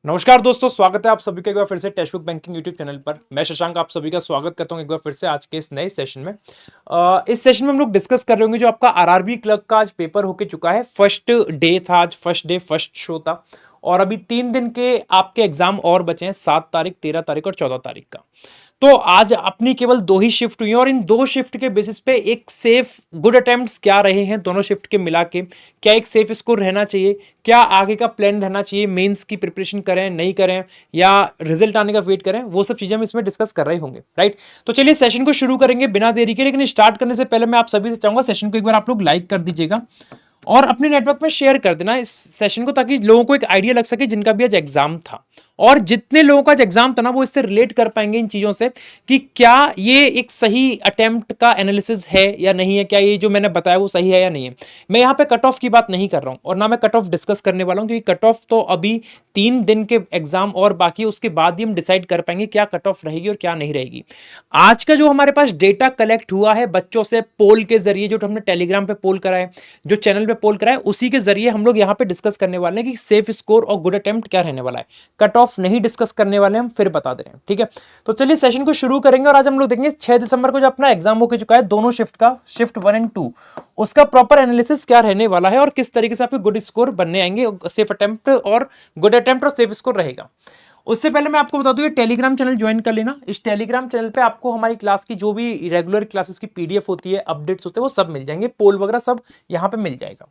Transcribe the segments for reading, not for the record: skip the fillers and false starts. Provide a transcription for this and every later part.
नमस्कार दोस्तों, स्वागत है आप सभी का एक बार फिर से text book banking YouTube channel पर। मैं शशांक आप सभी का स्वागत करता हूं एक बार फिर से आज के इस नए सेशन में। इस सेशन में हम लोग डिस्कस कर रहे होंगे जो आपका आरआरबी क्लर्क का आज पेपर होके चुका है। फर्स्ट डे था आज, फर्स्ट डे फर्स्ट शो था और अभी 3 दिन के आपके एग्जाम और बचे हैं, 7 तारीख, 13 तारीख और 14 तारीख का। तो आज अपनी केवल 2 ही शिफ्ट हुई हैं और इन 2 शिफ्ट के बेसिस पे एक सेफ गुड अटेम्प्ट्स क्या रहे हैं दोनों शिफ्ट के मिला के, क्या एक सेफ स्कोर रहना चाहिए, क्या आगे का प्लान रहना चाहिए, मेंस की प्रिपरेशन करें नहीं करें या रिजल्ट आने का वेट करें, वो सब चीजें हम इसमें डिस्कस कर रहे होंगे। राइट, तो चलिए सेशन को शुरू करेंगे बिना देरी के। लेकिन स्टार्ट करने से पहले मैं आप सभी से चाहूंगा सेशन को एक बार आप लोग लाइक कर दीजिएगा और अपने नेटवर्क में शेयर कर देना इस सेशन को, ताकि लोगों को एक आइडिया लग सके जिनका भी आज एग्जाम था। और जितने लोगों का आज एग्जाम था ना, वो इससे रिलेट कर पाएंगे इन चीजों से कि क्या ये एक सही अटेम्प्ट का एनालिसिस है या नहीं है, क्या ये जो मैंने बताया वो सही है या नहीं है। मैं यहाँ पे कट ऑफ की बात नहीं कर रहा हूँ और ना मैं कट ऑफ डिस्कस करने वाला हूँ, क्योंकि कट ऑफ तो अभी 3 दिन के एग्जाम और बाकी, उसके बाद ही हम डिसाइड कर पाएंगे क्या कट ऑफ रहेगी और क्या नहीं रहेगी। आज का जो हमारे पास डेटा कलेक्ट हुआ है बच्चों से पोल के जरिए, जो हमने टेलीग्राम पे पोल कराए, जो चैनल पे पोल कराए, उसी के जरिए हम लोग यहाँ पे डिस्कस करने वाले हैं कि सेफ स्कोर और गुड अटेम्प्ट क्या रहने वाला है। कट ऑफ नहीं डिस्कस करने वाले, हम फिर बता दे रहे हैं। ठीक है, तो चलिए सेशन को शुरू करेंगे। और आज हम लोग देखेंगे 6 दिसंबर को जो अपना एग्जाम हो चुका है दोनों शिफ्ट का, शिफ्ट 1 और 2, उसका प्रॉपर एनालिसिस क्या रहने वाला है और किस तरीके से आपके गुड स्कोर बनने आएंगे, सेफ अटेम्प्ट और गुड अटेम्प्ट और सेफ स्कोर रहेगा। उससे पहले मैं आपको बता दूं, ये टेलीग्राम चैनल ज्वाइन कर लेना। इस टेलीग्राम चैनल पे आपको हमारी क्लास की जो भी रेगुलर क्लासेस की पीडीएफ होती है, अपडेट्स होते हैं, वो सब मिल जाएंगे, पोल वगैरह सब यहाँ पे मिल जाएगा।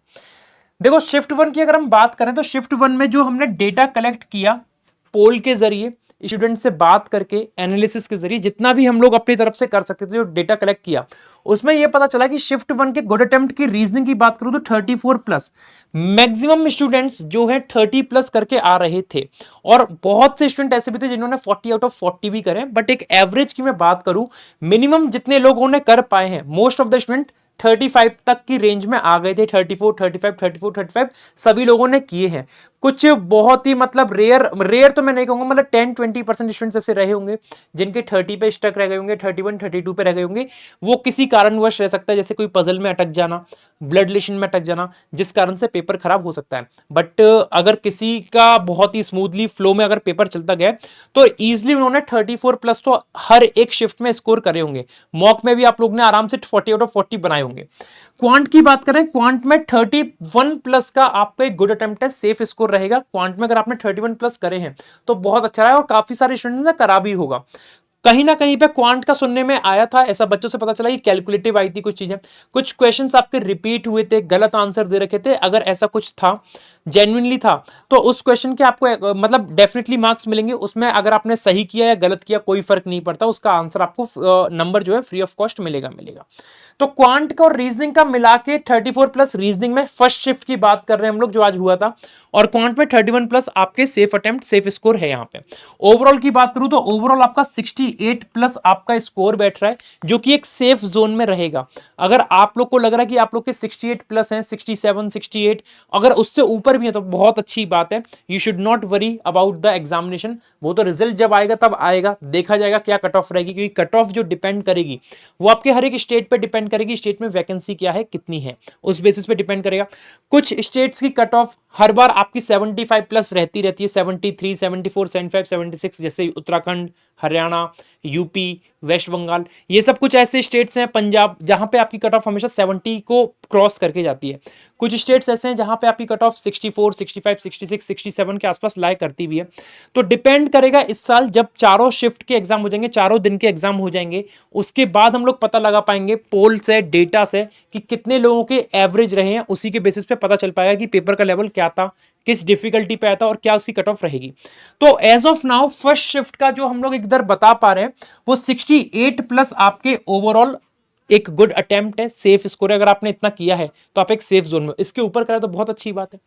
देखो शिफ्ट 1 की अगर हम बात करें तो शिफ्ट 1 में जो हमने डेटा कलेक्ट किया पोल के जरिए, स्टूडेंट से बात करके, एनालिसिस के जरिए, जितना भी हम लोग अपनी तरफ से कर सकते थे जो डेटा कलेक्ट किया, उसमें यह पता चला कि शिफ्ट 1 के गुड अटेम्प्ट की रीजनिंग की बात करूं तो 34+, मैक्सिमम स्टूडेंट्स जो है 30+ करके आ रहे थे। और बहुत से स्टूडेंट ऐसे भी थे जिन्होंने 40 आउट ऑफ 40 भी करे। बट एक एवरेज की मैं बात करूं, मिनिमम जितने लोगों ने कर पाए हैं, मोस्ट ऑफ द स्टूडेंट 35 तक की रेंज में आ गए थे। 34, 35, 34, 35 सभी लोगों ने किए हैं। कुछ बहुत ही मतलब रेयर तो मैं नहीं कहूंगा, मतलब 10-20% स्टूडेंट्स ऐसे रहे होंगे जिनके 30 पे स्टक रह गए होंगे, 31, 32 पे रह गए होंगे। वो किसी कारणवश रह सकता है, जैसे कोई पजल में अटक जाना, ब्लड रिलेशन में अटक जाना, जिस कारण से पेपर खराब हो सकता है। बट अगर किसी का बहुत ही स्मूथली फ्लो में अगर पेपर चलता गया तो इजिली उन्होंने 34+ तो हर एक शिफ्ट में स्कोर करे होंगे। मॉक में भी आप लोग ने आराम से 40 आउट ऑफ 40 बनाए होंगे। क्वांट की बात करें, क्वांट में 31+ का आपका एक गुड अटेम्प्ट है, सेफ स्कोर रहेगा। क्वांट में अगर आपने 31+ करे हैं तो बहुत अच्छा रहा है और काफी सारे स्टूडेंट्स ने करा भी होगा। कहीं ना कहीं पे क्वांट का सुनने में आया था, ऐसा बच्चों से पता चला कि कैलकुलेटिव आई थी कुछ चीजें, कुछ क्वेश्चंस आपके रिपीट हुए थे, गलत आंसर दे रखे थे। अगर ऐसा कुछ था, जेन्युइनली था, तो उस क्वेश्चन के आपको मतलब डेफिनेटली मार्क्स मिलेंगे। उसमें अगर आपने सही किया या गलत किया कोई फर्क नहीं पड़ता, उसका आंसर आपको नंबर जो है फ्री ऑफ कॉस्ट मिलेगा। तो क्वांट का और रीजनिंग का मिला के 34+, रीजनिंग में फर्स्ट शिफ्ट की बात कर रहे हैं हम लोग जो आज हुआ था, और क्वांट में 31+ आपके सेफ अटेम्प्ट, सेफ स्कोर है। यहाँ पे ओवरऑल की बात करूं तो ओवरऑल आपका 68+ आपका स्कोर बैठ रहा है, जो कि एक सेफ जोन में रहेगा। अगर आप लोग को लग रहा है कि आप लोग के 68+ हैं, 67, 68, अगर उससे ऊपर भी है तो बहुत अच्छी बात है। You should not worry about the examination. वो तो रिजल्ट जब आएगा तब आएगा, देखा जाएगा क्या कट ऑफ रहेगी, क्योंकि कट ऑफ जो डिपेंड करेगी वो आपके हर एक स्टेट पे डिपेंड करेगी। स्टेट में वैकेंसी क्या है, कितनी है, उस बेसिस पे डिपेंड करेगा। कुछ स्टेट्स की कट ऑफ हर बार आपकी 75+ रहती है, 73, 74, 75, 76, जैसे उत्तराखंड, हरियाणा, यूपी, वेस्ट बंगाल, ये सब कुछ ऐसे स्टेट्स हैं, पंजाब, जहां पे आपकी कट ऑफ हमेशा 70 को क्रॉस करके जाती है। कुछ स्टेट्स ऐसे हैं जहां पे आपकी कट ऑफ 64, 65, 66, 67 के आसपास लाई करती भी है। तो डिपेंड करेगा इस साल जब चारों शिफ्ट के एग्जाम हो जाएंगे, चारों दिन के एग्जाम हो जाएंगे, उसके बाद हम लोग पता लगा पाएंगे पोल से, डेटा से, कि कितने लोगों के एवरेज रहे हैं। उसी के बेसिस पे पता चल पाएगा कि पेपर का लेवल क्या था, किस डिफिकल्टी पे आया था और क्या उसकी कट ऑफ रहेगी। तो as of now first shift का जो हम लोग इधर बता पा रहे हैं वो 68+ आपके ओवरऑल एक गुड अटेम्प्ट है, सेफ स्कोर है। अगर आपने इतना किया है तो आप एक सेफ जोन में, इसके ऊपर करें तो बहुत अच्छी बात है।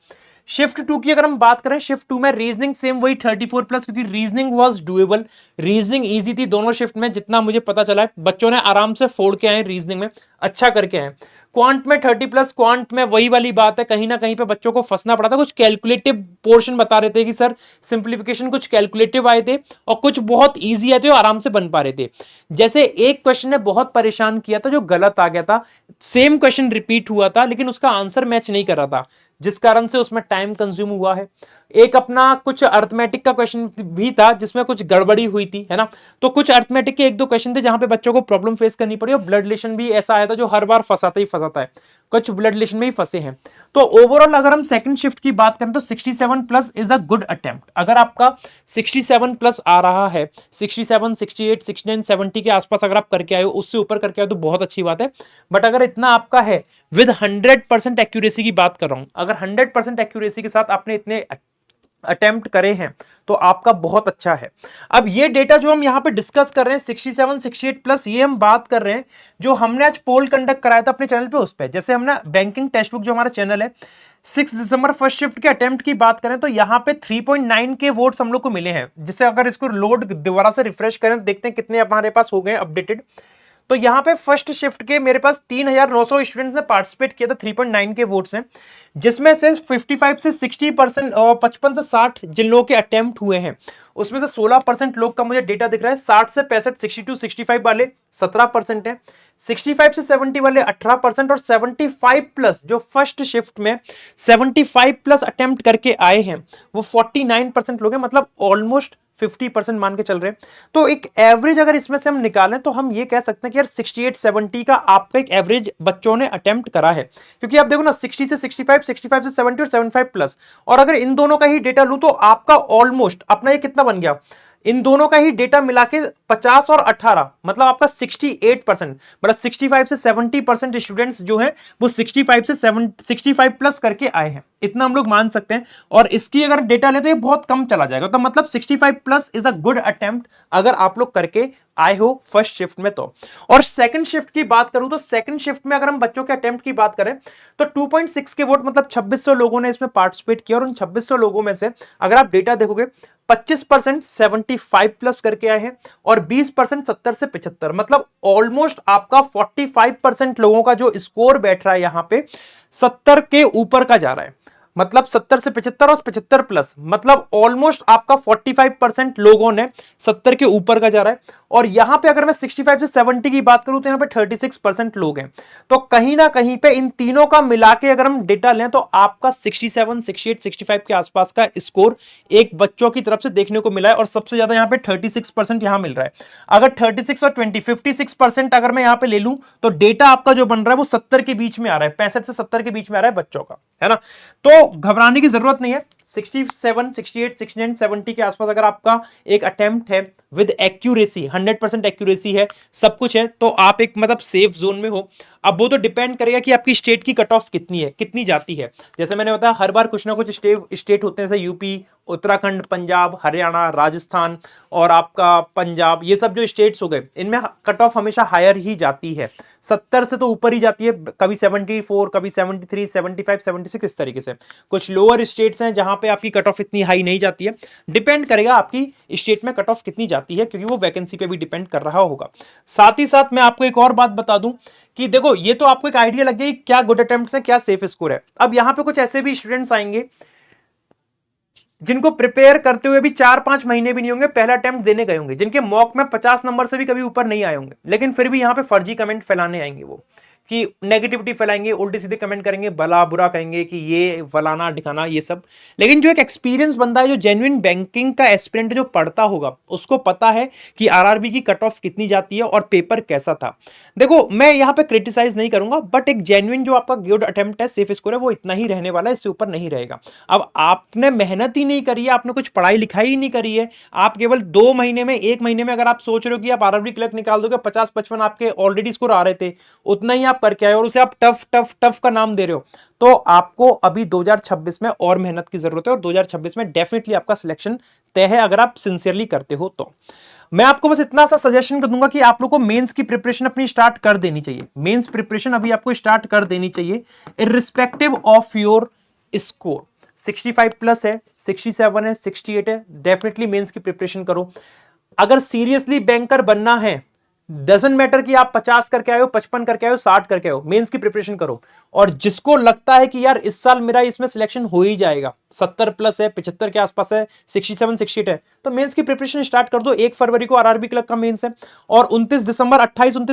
शिफ्ट 2 की अगर हम बात करें, शिफ्ट 2 में रीजनिंग सेम वही 34+, क्योंकि reasoning was doable, reasoning easy थी दोनों शिफ्ट में। जितना मुझे पता चला है बच्चों ने आराम से फोड़ के आए, रीजनिंग में अच्छा करके आए। क्वांट में 30+, क्वांट में वही वाली बात है, कहीं ना कहीं पे बच्चों को फंसना पड़ा था। कुछ कैलकुलेटिव पोर्शन बता रहे थे कि सर सिंप्लीफिकेशन कुछ कैलकुलेटिव आए थे और कुछ बहुत ईजी आए थे और आराम से बन पा रहे थे। जैसे एक क्वेश्चन ने बहुत परेशान किया था जो गलत आ गया था, सेम क्वेश्चन रिपीट हुआ था लेकिन उसका आंसर मैच नहीं कर रहा था। जिस कारण से उसमें टाइम कंज्यूम हुआ है। एक अपना कुछ अर्थमेटिक का क्वेश्चन भी था जिसमें कुछ गड़बड़ी हुई थी, है ना। तो कुछ अर्थमेटिक के एक दो क्वेश्चन थे जहां पे बच्चों को प्रॉब्लम फेस करनी पड़ी, और ब्लड रिलेशन भी ऐसा आया था जो हर बार फंसाता ही फंसाता है, कुछ ब्लड रिलेशन में ही फंसे हैं। तो ओवरऑल अगर हम सेकंड शिफ्ट की बात करें तो 67 plus is a good attempt. अगर आपका 67 प्लस आ रहा है, 67, 68, 69, 70 के आसपास अगर आप करके आए हो, उससे ऊपर करके आए तो बहुत अच्छी बात है। बट अगर इतना आपका है, विद 100% एक्यूरेसी की बात कर रहा हूं, अगर 100% एक्यूरेसी के साथ आपने इतने अटेम्प्ट करे हैं तो आपका बहुत अच्छा है। अब ये डेटा जो हम यहां पे डिस्कस कर रहे हैं 67 68 प्लस, ये हम बात कर रहे हैं जो हमने आज पोल कंडक्ट कराया था अपने चैनल पे उस पे। जैसे हमने बैंकिंग टेक्स्ट बुक जो हमारा चैनल है 6 दिसंबर फर्स्ट शिफ्ट के अटेम्प्ट की बात करें तो यहां पे 3.9 के वोट्स हम लोग को मिले हैं। जिससे अगर इसको लोड दोबारा से रिफ्रेश करें तो देखते हैं कितने हमारे पास हो गए अपडेटेड। तो यहां पे फर्स्ट शिफ्ट के मेरे पास 3900 स्टूडेंट्स ने पार्टिसिपेट किया था, 3.9 के वोट्स हैं, जिसमें से 55 से 60% और 55 से 60 जिन लोगों के अटेम्प्ट हुए हैं उसमें से 16% लोग का मुझे डेटा दिख रहा है। 60 से 65 62 65 वाले 17% है, 65 से 70 वाले 18% और 75 प्लस जो फर्स्ट शिफ्ट में 75 प्लस अटेम्प्ट करके आए हैं वो 49% लोग हैं। मतलब ऑलमोस्ट 50% मान के चल रहे हैं। तो एक एवरेज अगर इसमें से हम निकालें तो हम ये कह सकते हैं कि यार 68 70 का आपका एक एवरेज बच्चों ने अटेम्प्ट करा है। क्योंकि आप देखो ना 60 से 65 65 से 70 और 75 प्लस, और अगर इन दोनों का ही डेटा लूं तो आपका ऑलमोस्ट अपना ये कितना बन गया, इन दोनों का ही डेटा मिला के 50 और 18 मतलब आपका 68%। मतलब 65 से 70% स्टूडेंट्स जो हैं वो 65 से 65 प्लस करके आए हैं, इतना हम लोग मान सकते हैं। और इसकी अगर डेटा ले तो ये बहुत कम चला जाएगा। तो मतलब 65 plus is a good attempt अगर आप लोग करके आए हो फर्स्ट शिफ्ट में तो। और सेकंड शिफ्ट की बात करूं तो सेकंड शिफ्ट में अगर हम बच्चों के अटेम्प्ट की बात करें तो 2.6 के वोट मतलब 2600 लोगों ने इसमें पार्टिसिपेट किया। और उन 2600 लोगों में से अगर आप डेटा देखोगे 25% 75 प्लस करके आए हैं और 20% 70 से 75। मतलब ऑलमोस्ट आपका 45% लोगों का जो स्कोर बैठ रहा है यहां पे 70 के ऊपर का जा रहा है। मतलब 70 से 75 और 75 प्लस, मतलब ऑलमोस्ट आपका 45% लोगों ने 70 के ऊपर का जा रहा है। और यहां पे अगर मैं 65 से 70 की बात करूं तो यहां पे 36% लोग हैं। तो कहीं ना कहीं पे इन तीनों का मिला के अगर हम डेटा लें तो आपका 67 68 65 के आसपास का स्कोर एक बच्चों की तरफ से देखने को मिला है। और सबसे ज्यादा यहां पे 36% यहां मिल रहा है। अगर 36 और 20 56% अगर मैं यहां पे ले लूं तो डेटा आपका जो बन रहा है वो 70 के बीच में आ रहा है, 65 से 70 के बीच में आ रहा है बच्चों का, है ना। तो घबराने की जरूरत नहीं है। 67 68 69 70 के आसपास अगर आपका एक अटेम्प्ट है विद एक्यूरेसी 100% एक्यूरेसी है, सब कुछ है, तो आप एक मतलब सेफ जोन में हो। अब वो तो डिपेंड करेगा कि आपकी स्टेट की कट ऑफ कितनी है, कितनी जाती है। जैसे मैंने बताया हर बार कुछ ना कुछ स्टेट होते हैं, जैसे यूपी, उत्तराखंड, पंजाब, हरियाणा, राजस्थान और आपका पंजाब, ये सब जो स्टेट्स हो गए इनमें कट ऑफ हमेशा हायर ही जाती है, 70 से तो ऊपर ही जाती है, कभी 74, कभी 73, 75, 76 इस तरीके से। कुछ लोअर स्टेट्स हैं जहां पे आपकी कट ऑफ इतनी हाई नहीं जाती है। डिपेंड करेगा आपकी स्टेट में कट ऑफ कितनी जाती है, क्योंकि वो वैकेंसी पे भी डिपेंड कर रहा होगा। साथ ही साथ मैं आपको एक और बात बता दूं कि देखो ये तो आपको एक आइडिया लग गया कि क्या गुड अटेम्प्ट्स है, क्या सेफ स्कोर है। अब यहां पे कुछ ऐसे भी स्टूडेंट्स आएंगे जिनको प्रिपेयर करते हुए भी 4-5 महीने भी नहीं होंगे, पहला अटेम्प्ट देने गए होंगे, जिनके मॉक में 50 नंबर से भी कभी ऊपर नहीं आए होंगे, लेकिन फिर भी यहां पे फर्जी कमेंट फैलाने आएंगे, वो कि नेगेटिविटी फैलाएंगे, उल्टे सीधे कमेंट करेंगे, भला बुरा कहेंगे कि ये फलाना ठिकाना ये सब। लेकिन जो एक एक्सपीरियंस बंदा है, जो जेन्युइन बैंकिंग का एस्पिरेंट जो पढ़ता होगा, उसको पता है कि आरआरबी की कट ऑफ कितनी जाती है और पेपर कैसा था। देखो मैं यहां पे क्रिटिसाइज नहीं करूंगा, बट एक जेन्युइन जो आपका गुड अटेम्प्ट है, सेफ स्कोर है, वो इतना ही रहने वाला है, इससे ऊपर नहीं रहेगा। अब आपने मेहनत ही नहीं करी है, आपने कुछ पढ़ाई लिखाई ही नहीं करी है, आप केवल 2 महीने में 1 महीने में अगर आप सोच रहे हो कि आप आरआरबी क्लर्क निकाल दोगे, 50-55 आपके ऑलरेडी स्कोर आ रहे थे, उतना ही आप करके आए और उसे आप टफ टफ टफ का नाम दे रहे हो, तो आपको अभी 2026 में और मेहनत की जरूरत है। और 2026 में डेफिनेटली आपका सिलेक्शन तय है अगर आप सिंसियरली करते हो तो। मैं आपको बस इतना सा सजेशन कर दूंगा कि आप लोग को मेंस की प्रिपरेशन अपनी स्टार्ट कर देनी चाहिए। मेंस प्रिपरेशन अभी आपको स्टार्ट कर देनी चाहिए irrespective of your score. 65 plus है, 67 है, 68 है, डेफिनेटली मेंस की प्रिपरेशन करो। अगर सीरियसली बैंकर बनना है डजंट मैटर कि आप 50 करके आए हो, 55 करके आए हो, 60 करके आए हो, मेंस की प्रिपरेशन करो। और जिसको लगता है कि यार इस साल मेरा इसमें सिलेक्शन हो ही जाएगा, 70 प्लस है, 75 के आसपास है, 67 68 है, तो मेंस की प्रिपरेशन स्टार्ट कर दो। 1 फरवरी को आरआरबी क्लर्क का मेंस है और 28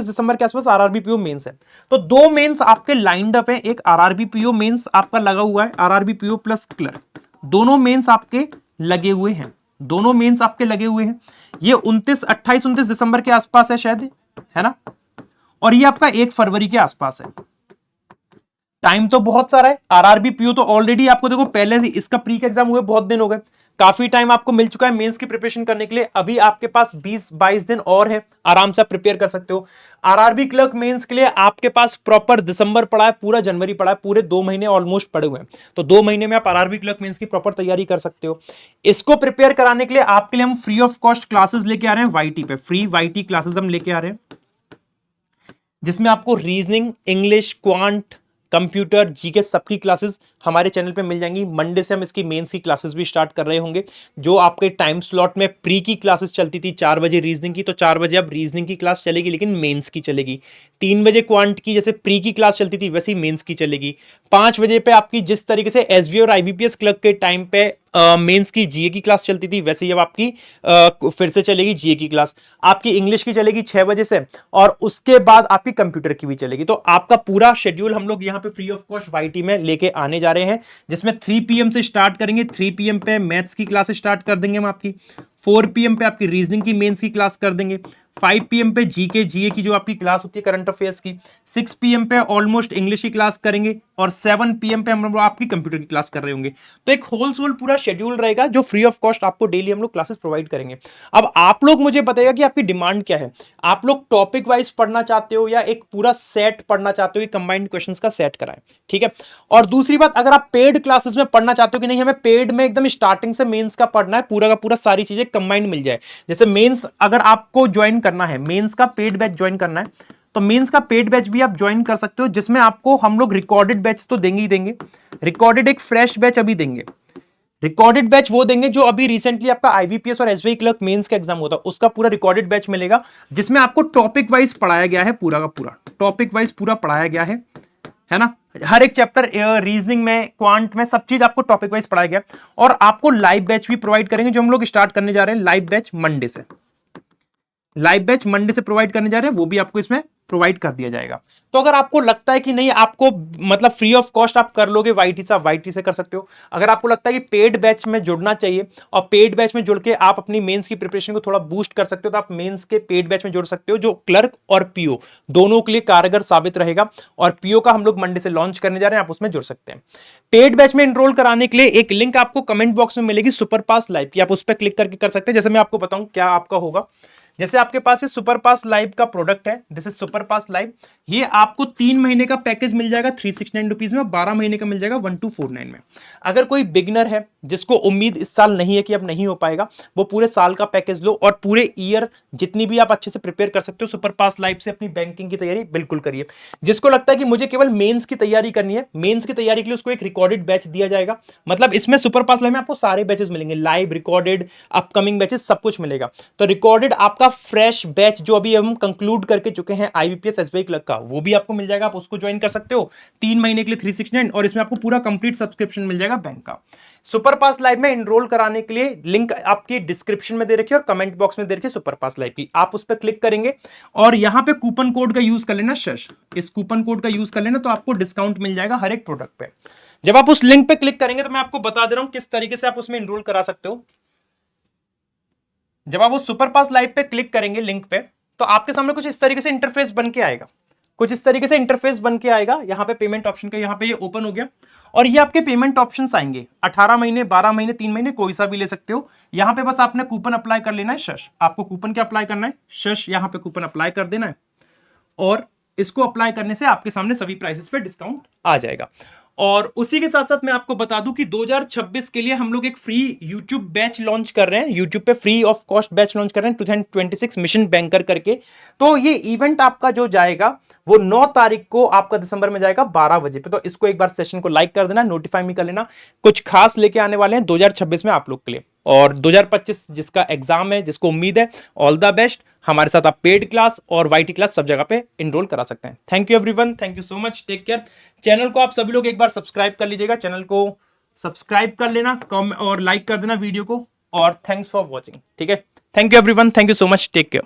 दिसंबर के आसपास आरआरबी पीओ मेंस है। तो 2 मेंस आपके लाइंड अप है, एक आरआरबी पीओ मेंस आपका लगा हुआ है, आरआरबी पीओ प्लस क्लर्क, दोनों मेंस आपके लगे हुए हैं, दोनों मेंस आपके लगे हुए हैं। ये 29 दिसंबर के आसपास है शायद, है ना, और ये आपका 1 फरवरी के आसपास है। टाइम तो बहुत सारा है। आरआरबी पीओ तो ऑलरेडी आपको देखो पहले से इसका प्री के एग्जाम हुए बहुत दिन हो गए, काफी टाइम आपको मिल चुका है मेंस की प्रिपरेशन करने के लिए। अभी आपके पास 20-22 दिन और है, आराम से आप प्रिपेयर कर सकते हो। आरआरबी क्लर्क मेंस के लिए आपके पास प्रॉपर दिसंबर पड़ा है, पूरा जनवरी पड़ा है, पूरे 2 महीने ऑलमोस्ट पड़े हुए हैं। तो 2 महीने में आप आरआरबी क्लर्क मेंस की प्रॉपर तैयारी कर सकते हो। इसको प्रिपेयर कराने के लिए आपके लिए हम फ्री ऑफ कॉस्ट क्लासेस लेके आ रहे हैं वाईटी पे, फ्री वाईटी क्लासेस हम लेके आ रहे हैं, जिसमें आपको reasoning, English, quant, computer, GK सबकी क्लासेस हमारे चैनल पे मिल जाएंगी। मंडे से हम इसकी मेंस की क्लासेस भी स्टार्ट कर रहे होंगे। जो आपके टाइम स्लॉट में प्री की क्लासेस चलती थी 4 बजे रीजनिंग की, तो 4 बजे अब रीजनिंग की क्लास चलेगी, लेकिन मेंस की चलेगी। 3 बजे क्वांट की जैसे प्री की क्लास चलती थी वैसे ही मेंस की चलेगी। 5 बजे पे आपकी जिस तरीके से एसबी और आईबीपीएस क्लर्क के टाइम पे मेंस की जीए की क्लास चलती थी, वैसे ही अब आपकी फिर से चलेगी जीए की क्लास। आपकी इंग्लिश की चलेगी 6 बजे से, और उसके बाद आपकी कंप्यूटर की भी चलेगी। तो आपका पूरा शेड्यूल हम लोग यहाँ पे फ्री ऑफ कॉस्ट वाईटी में लेके आने जा रहे हैं, जिसमें 3 पीएम से स्टार्ट करेंगे। 3 पीएम पे मैथ्स की क्लास स्टार्ट कर देंगे हम आपकी। 4 पीएम पे आपकी रीजनिंग की मेंस की क्लास कर देंगे। 5 पीएम पे जीके जीए की जो आपकी क्लास होती है करंट अफेयर्स की। 6 पीएम पे ऑलमोस्ट इंग्लिश की क्लास करेंगे, और 7 पीएम पे हम लोग आपकी कंप्यूटर की क्लास कर रहे होंगे। तो एक होल सोल पूरा शेड्यूल रहेगा जो फ्री ऑफ कॉस्ट आपको डेली हम लोग क्लासेस प्रोवाइड करेंगे। अब आप लोग मुझे बताइएगा कि आपकी डिमांड क्या है। आप लोग टॉपिक वाइज पढ़ना चाहते हो या एक पूरा सेट पढ़ना चाहते हो कि कंबाइंड क्वेश्चंस का सेट कराएं, ठीक है। और दूसरी बात, अगर आप पेड क्लासेस में पढ़ना चाहते हो कि नहीं हमें पेड में एकदम स्टार्टिंग से मेंस का पढ़ना है, पूरा का पूरा सारी चीजें कंबाइंड मिल जाए, जैसे मेंस अगर आपको ज्वाइन करना है, मेंस का पेड बैच ज्वाइन करना है, तो मेंस का पेड बैच भी आप ज्वाइन कर सकते हो, जिसमें आपको हम लोग रिकॉर्डेड बैच तो देंगे ही देंगे। रिकॉर्डेड एक फ्रेश बैच अभी देंगे। रिकॉर्डेड बैच वो देंगे जो अभी रिसेंटली आपका आईबीपीएस और एसबीआई क्लर्क मेंस का एग्जाम होता है, उसका पूरा रिकॉर्डेड बैच मिलेगा, जिसमें आपको टॉपिक वाइज पढ़ाया गया है, पूरा का पूरा टॉपिक वाइज पूरा पढ़ाया गया है ना। हर एक चैप्टर रीजनिंग में, क्वांट में, सब चीज आपको टॉपिक वाइज पढ़ाया गया। और आपको लाइव बैच भी प्रोवाइड करेंगे, जो हम लोग स्टार्ट करने जा रहे हैं लाइव बैच मंडे से। लाइव बैच मंडे से प्रोवाइड करने जा रहे हैं, वो भी आपको इसमें प्रोवाइड कर दिया जाएगा। तो अगर आपको लगता है कि नहीं आपको मतलब फ्री ऑफ कॉस्ट आप कर लोगे वाईटी से, आप वाईटी से कर सकते हो। अगर आपको लगता है कि पेड बैच में जुड़ना चाहिए और पेड बैच में जुड़ के आप अपनी मेंस की प्रिपरेशन को थोड़ा बूस्ट कर सकते हो, तो आप मेंस के पेड बैच में जुड़ सकते हो, जो क्लर्क और पीओ दोनों के लिए कारगर साबित रहेगा। और पीओ का हम लोग मंडे से लॉन्च करने जा रहे हैं, आप उसमें जुड़ सकते हैं। पेड बैच में एनरोल कराने के लिए एक लिंक आपको कमेंट बॉक्स में मिलेगी, सुपर पास लाइव की, आप उस पर क्लिक करके कर सकते हैं। जैसे मैं आपको बताऊं क्या आपका होगा, जैसे आपके पास ये सुपर पास लाइव का प्रोडक्ट है, this is super pass live. ये आपको 3 महीने का पैकेज मिल जाएगा 369 रुपीज में, और 12 महीने का मिल जाएगा 1249 में। अगर कोई बिगनर है जिसको उम्मीद इस साल नहीं है कि अब नहीं हो पाएगा, वो पूरे साल का पैकेज लो और पूरे ईयर जितनी भी आप अच्छे से प्रिपेयर कर सकते हो सुपर पास लाइव से अपनी बैंकिंग की तैयारी बिल्कुल करिए। जिसको लगता है कि मुझे केवल मेंस की तैयारी करनी है, मेंस की तैयारी के लिए उसको एक रिकॉर्डेड बैच दिया जाएगा। मतलब इसमें सुपर पास लाइव में आपको सारे बैचेस मिलेंगे, लाइव, रिकॉर्डेड, अपकमिंग बैचेस सब कुछ मिलेगा। तो रिकॉर्डेड आपका फ्रेश बैच जो अभी हम कंक्लूड करके चुके हैं आईबीपीएस एसबीआई क्लर्क का, वो भी आपको मिल जाएगा, आप उसको ज्वाइन कर सकते हो 3 महीने के लिए 369, और इसमें आपको पूरा कंप्लीट सब्सक्रिप्शन मिल जाएगा बैंक का। सुपर पास लाइव में एनरोल कराने के लिए लिंक आपकी डिस्क्रिप्शन में दे रखी है और कमेंट बॉक्स में दे रखी है सुपर पास लाइव की, आप उस पर क्लिक करेंगे और यहां पे कूपन कोड का यूज कर लेना शश, इस कूपन कोड का यूज कर लेना, तो आपको डिस्काउंट मिल जाएगा हर एक प्रोडक्ट पे। जब आप उस लिंक पे क्लिक करेंगे तो मैं आपको बता दे रहा हूं किस तरीके से आप उसमें एनरोल करा सकते हो। जब आप उस सुपर पास लाइव पे क्लिक करेंगे लिंक पे, तो आपके सामने कुछ इस तरीके से इंटरफेस बन के आएगा, कुछ इस तरीके से इंटरफेस बन के आएगा। यहां पे पेमेंट ऑप्शन का, यहां पे ये ओपन हो गया और ये आपके पेमेंट ऑप्शंस आएंगे, 18 महीने, 12 महीने, 3 महीने, कोई सा भी ले सकते हो। यहां पे बस आपने कूपन अप्लाई कर लेना है शश, आपको कूपन क्या अप्लाई करना है शश, यहां पे कूपन अप्लाई कर देना है, और इसको अप्लाई करने से आपके सामने सभी प्राइसेस पे डिस्काउंट आ जाएगा। और उसी के साथ साथ मैं आपको बता दूं कि 2026 के लिए हम लोग एक फ्री YouTube बैच लॉन्च कर रहे हैं, YouTube पे free of cost batch launch कर रहे हैं 2026 मिशन बैंकर करके। तो ये इवेंट आपका जो जाएगा वो 9 तारीख को आपका दिसंबर में जाएगा 12 बजे पे। तो इसको एक बार सेशन को लाइक कर देना, नोटिफाई भी कर लेना, कुछ खास लेके आने वाले हैं 2026 में आप लोग के लिए। और 2025 जिसका एग्जाम है, जिसको उम्मीद है, ऑल द बेस्ट। हमारे साथ आप पेड क्लास और वाईटी क्लास सब जगह पे इनरोल करा सकते हैं। Thank you everyone, thank you so much, take care. Channel को आप सभी लोग एक बार सब्सक्राइब कर लीजिएगा, चैनल को सब्सक्राइब कर लेना, कम और लाइक कर देना वीडियो को, और थैंक्स फॉर वॉचिंग। ठीक है, thank you everyone, thank you so much, take care.